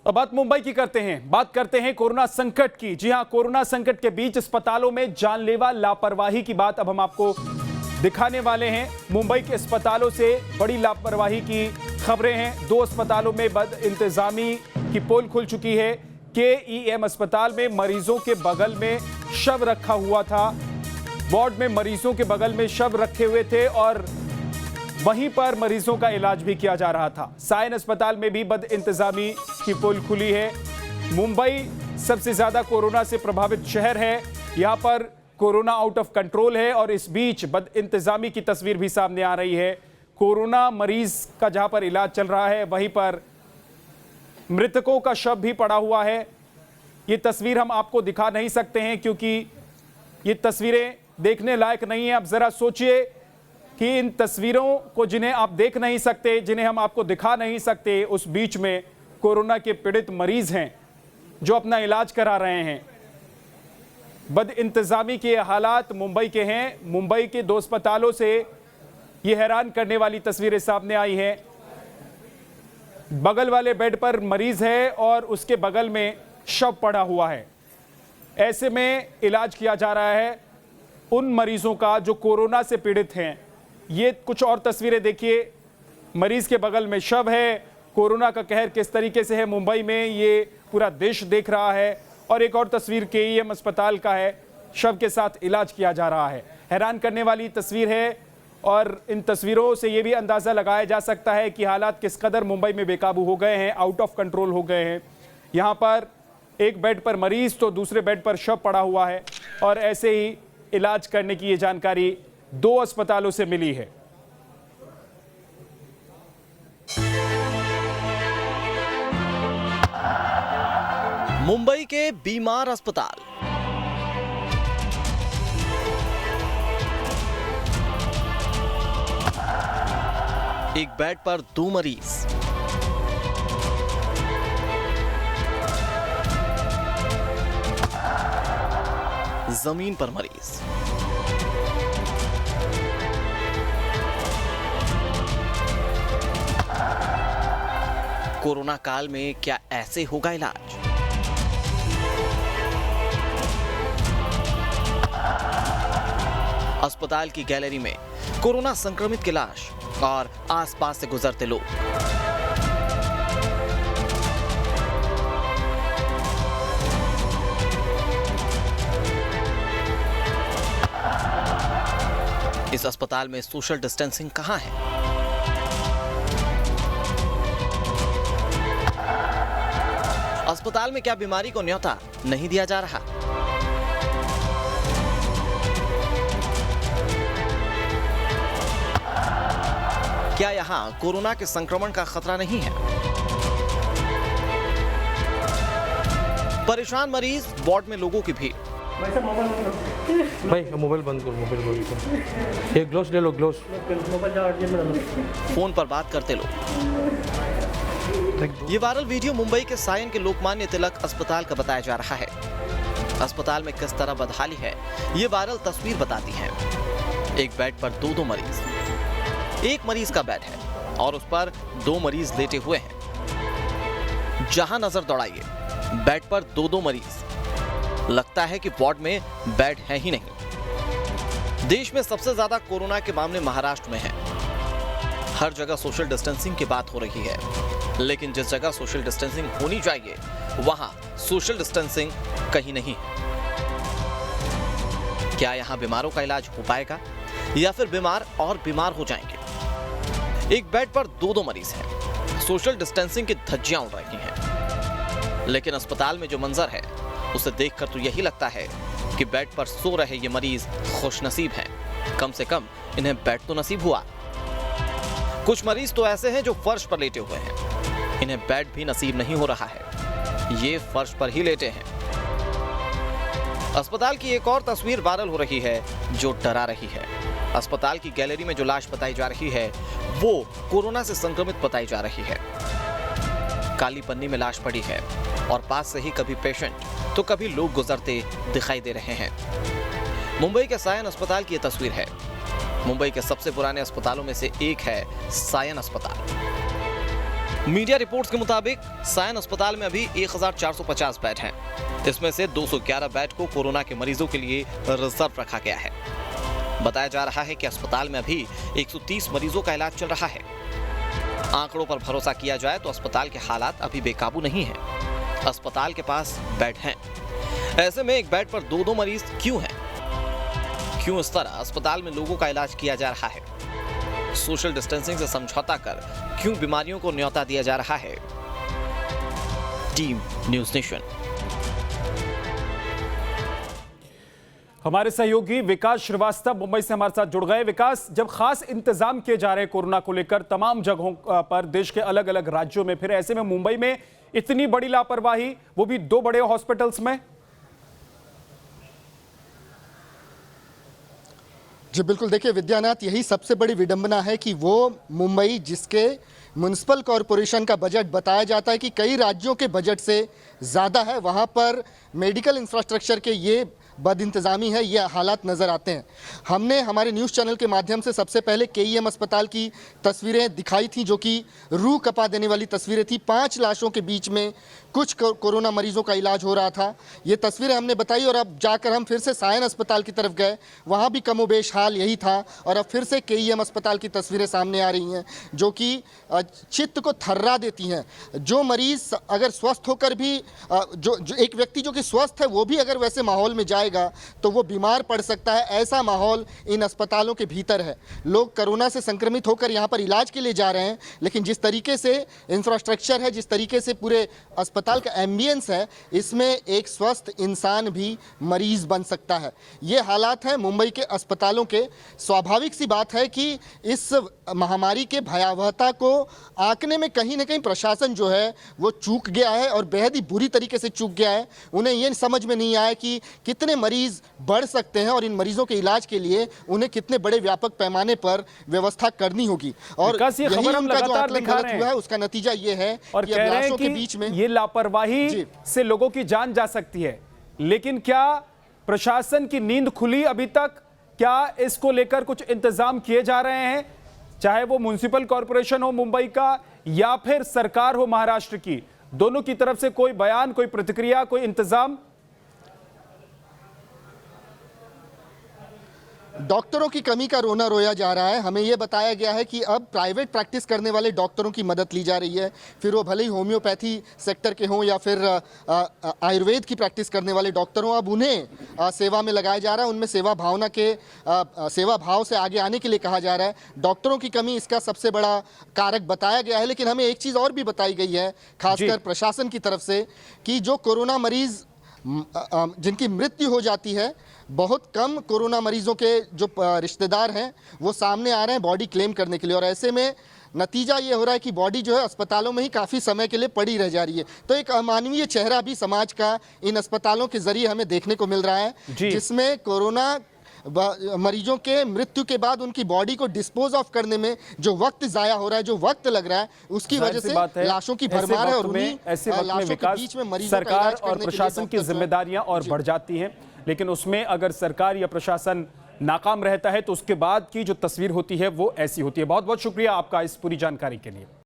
अब बात मुंबई की करते हैं, बात करते हैं कोरोना संकट की। जी हां, कोरोना संकट के बीच अस्पतालों में जानलेवा लापरवाही की बात अब हम आपको दिखाने वाले हैं। मुंबई के अस्पतालों से बड़ी लापरवाही की खबरें हैं। 2 अस्पतालों में बदइंतजामी की पोल खुल चुकी है। KEM अस्पताल में मरीजों के बगल में शव रखा हुआ था। वार्ड में मरीजों के बगल में शव रखे हुए थे और वहीं पर मरीजों का इलाज भी किया जा रहा था। सायन अस्पताल में भी बदइंतजामी की पोल खुली है। मुंबई सबसे ज्यादा कोरोना से प्रभावित शहर है। यहां पर कोरोना आउट ऑफ कंट्रोल है और इस बीच बदइंतजामी की तस्वीर भी सामने आ रही है। कोरोना मरीज का जहां पर इलाज चल रहा है वहीं पर मृतकों का शव भी पड़ा हुआ है। ये तस्वीर हम आपको दिखा नहीं सकते हैं क्योंकि ये तस्वीरें देखने लायक नहीं है। अब जरा सोचिए कि इन तस्वीरों को जिन्हें आप देख नहीं सकते, जिन्हें हम आपको दिखा नहीं सकते, उस बीच में कोरोना के पीड़ित मरीज हैं जो अपना इलाज करा रहे हैं। बदइंतजामी के हालात मुंबई के हैं। मुंबई के 2 अस्पतालों से ये हैरान करने वाली तस्वीरें सामने आई हैं। बगल वाले बेड पर मरीज है और उसके बगल में शव पड़ा हुआ है। ऐसे में इलाज किया जा रहा है उन मरीजों का जो कोरोना से पीड़ित हैं। ये कुछ और तस्वीरें देखिए, मरीज के बगल में शव है। कोरोना का कहर किस तरीके से है मुंबई में, ये पूरा देश देख रहा है। और एक और तस्वीर KEM अस्पताल का है, शव के साथ इलाज किया जा रहा है। हैरान करने वाली तस्वीर है और इन तस्वीरों से ये भी अंदाजा लगाया जा सकता है कि हालात किस कदर मुंबई में बेकाबू हो गए हैं, आउट ऑफ कंट्रोल हो गए हैं। यहाँ पर एक बेड पर मरीज तो दूसरे बेड पर शव पड़ा हुआ है और ऐसे ही इलाज करने की ये जानकारी 2 अस्पतालों से मिली है। मुंबई के बीमार अस्पताल। एक बेड पर 2 मरीज। जमीन पर मरीज। कोरोना काल में क्या ऐसे होगा इलाज? अस्पताल की गैलरी में कोरोना संक्रमित की लाश और आसपास से गुजरते लोग। इस अस्पताल में सोशल डिस्टेंसिंग कहां है? अस्पताल में क्या बीमारी को न्योता नहीं दिया जा रहा? क्या यहां कोरोना के संक्रमण का खतरा नहीं है? परेशान मरीज, वार्ड में लोगों की भीड़। भाई मोबाइल बंद करो, ये ग्लोव्स ले लो, ग्लोव्स। फोन पर बात करते लोग। ये वायरल वीडियो मुंबई के सायन के लोकमान्य तिलक अस्पताल का बताया जा रहा है। अस्पताल में किस तरह बदहाली है ये वायरल तस्वीर बताती है। एक बेड पर 2 मरीज। एक मरीज का बेड है और उस पर 2 मरीज लेटे हुए हैं। जहां नजर दौड़ाइए, बेड पर 2 मरीज। लगता है कि वार्ड में बेड है ही नहीं। देश में सबसे ज्यादा कोरोना के मामले महाराष्ट्र में हैं। हर जगह सोशल डिस्टेंसिंग की बात हो रही है, लेकिन जिस जगह सोशल डिस्टेंसिंग होनी चाहिए वहां सोशल डिस्टेंसिंग कहीं नहीं है। क्या यहां बीमारों का इलाज हो पाएगा या फिर बीमार और बीमार हो जाएंगे? एक बेड पर 2 मरीज हैं। सोशल डिस्टेंसिंग की धज्जियां उड़ रही हैं, लेकिन अस्पताल में जो मंजर है उसे देखकर तो यही लगता है कि बेड पर सो रहे ये मरीज खुशनसीब हैं। कम से कम इन्हें बेड तो नसीब हुआ। कुछ मरीज तो ऐसे हैं जो फर्श पर लेटे हुए हैं, इन्हें बेड भी नसीब नहीं हो रहा है। ये फर्श पर ही लेटे हैं। अस्पताल की एक और तस्वीर वायरल हो रही है जो डरा रही है। अस्पताल की गैलरी में जो लाश बताई जा रही है वो कोरोना से संक्रमित बताई जा रही है। काली पन्नी में लाश पड़ी है और पास से ही कभी पेशेंट तो कभी लोग गुजरते दिखाई दे रहे हैं। मुंबई के सायन अस्पताल की यह तस्वीर है। मुंबई के सबसे पुराने अस्पतालों में से एक है सायन अस्पताल। मीडिया रिपोर्ट्स के मुताबिक सायन अस्पताल में अभी 1450 बेड हैं। इसमें से 211 बेड को कोरोना के मरीजों के लिए रिजर्व रखा गया है। बताया जा रहा है कि अस्पताल में अभी 130 मरीजों का इलाज चल रहा है। आंकड़ों पर भरोसा किया जाए तो अस्पताल के हालात अभी बेकाबू नहीं हैं। अस्पताल के पास बेड हैं, ऐसे में एक बेड पर 2-2 मरीज क्यों हैं? क्यों इस तरह अस्पताल में लोगों का इलाज किया जा रहा है? सोशल डिस्टेंसिंग से समझौता कर क्यों बीमारियों को न्योता दिया जा रहा है? Team news nation. हमारे सहयोगी विकास श्रीवास्तव मुंबई से हमारे साथ जुड़ गए। विकास, जब खास इंतजाम किए जा रहे हैं कोरोना को लेकर तमाम जगहों पर देश के अलग अलग राज्यों में, फिर ऐसे में मुंबई में इतनी बड़ी लापरवाही, वो भी 2 बड़े हॉस्पिटल्स में? जी बिल्कुल, देखिए विद्यानाथ, यही सबसे बड़ी विडंबना है कि वो मुंबई, जिसके म्युनिसिपल कॉरपोरेशन का बजट बताया जाता है कि कई राज्यों के बजट से ज़्यादा है, वहाँ पर मेडिकल इंफ्रास्ट्रक्चर के ये बदइंतज़ामी है, ये हालात नज़र आते हैं। हमने हमारे न्यूज़ चैनल के माध्यम से सबसे पहले केईएम अस्पताल की तस्वीरें दिखाई थी, जो कि रूह कपा देने वाली तस्वीरें थी। 5 लाशों के बीच में कुछ कोरोना मरीजों का इलाज हो रहा था, ये तस्वीरें हमने बताई। और अब जाकर हम फिर से सायन अस्पताल की तरफ गए, वहाँ भी कमोबेश हाल यही था। और अब फिर से केईएम अस्पताल की तस्वीरें सामने आ रही हैं, जो कि चित्त को थर्रा देती हैं। जो मरीज़ अगर स्वस्थ होकर भी जो एक व्यक्ति जो कि स्वस्थ है, वो भी अगर वैसे माहौल में जाएगा तो वो बीमार पड़ सकता है। ऐसा माहौल इन अस्पतालों के भीतर है। लोग कोरोना से संक्रमित होकर यहाँ पर इलाज के लिए जा रहे हैं, लेकिन जिस तरीके से इंफ्रास्ट्रक्चर है, जिस तरीके से पूरे अस्पताल का एम्बियंस है, इसमें एक स्वस्थ इंसान भी मरीज बन सकता है। ये हालात हैं मुंबई के अस्पतालों के। स्वाभाविक सी बात है कि इस महामारी के भयावहता को आंकने में कहीं ना कहीं प्रशासन जो है वो चूक गया है, और बेहद ही बुरी तरीके से चूक गया है। उन्हें ये समझ में नहीं आया कि कितने मरीज बढ़ सकते हैं और इन मरीजों के इलाज के लिए उन्हें कितने बड़े व्यापक पैमाने पर व्यवस्था करनी होगी। और यही उनका जो आकलन गलत हुआ है, उसका नतीजा ये है और कि कह रहे हैं के बीच में ये लापरवाही से लोगों की जान जा सकती है। लेकिन क्या प्रशासन की नींद खुली अभी तक? क्या इसको लेकर कुछ इंतजाम किए जा रहे हैं, चाहे वो म्युनिसिपल कॉरपोरेशन हो मुंबई का या फिर सरकार हो महाराष्ट्र की? दोनों की तरफ से कोई बयान, कोई प्रतिक्रिया, कोई इंतजाम? डॉक्टरों की कमी का रोना रोया जा रहा है। हमें यह बताया गया है कि अब प्राइवेट प्रैक्टिस करने वाले डॉक्टरों की मदद ली जा रही है, फिर वो भले ही होम्योपैथी सेक्टर के हों या फिर आयुर्वेद की प्रैक्टिस करने वाले डॉक्टर हों, अब उन्हें सेवा में लगाया जा रहा है। उनमें सेवा भावना के सेवा भाव से आगे आने के लिए कहा जा रहा है। डॉक्टरों की कमी इसका सबसे बड़ा कारक बताया गया है। लेकिन हमें एक चीज़ और भी बताई गई है, खासकर प्रशासन की तरफ से, कि जो कोरोना मरीज जिनकी मृत्यु हो जाती है, बहुत कम कोरोना मरीजों के जो रिश्तेदार हैं वो सामने आ रहे हैं बॉडी क्लेम करने के लिए। और ऐसे में नतीजा ये हो रहा है कि बॉडी जो है अस्पतालों में ही काफ़ी समय के लिए पड़ी रह जा रही है। तो एक अमानवीय चेहरा भी समाज का इन अस्पतालों के जरिए हमें देखने को मिल रहा है, जिसमें कोरोना मरीजों के मृत्यु के बाद उनकी बॉडी को डिस्पोज ऑफ करने में जो वक्त जाया हो रहा है, जो वक्त लग रहा है, उसकी वजह से लाशों की भरमार है। और उन्हीं लाशों के बीच में मरीजों का सरकार इलाज और करने के लिए प्रशासन की जिम्मेदारियां और बढ़ जाती हैं। लेकिन उसमें अगर सरकार या प्रशासन नाकाम रहता है तो उसके बाद की जो तस्वीर होती है वो ऐसी होती है। बहुत बहुत शुक्रिया आपका इस पूरी जानकारी के लिए।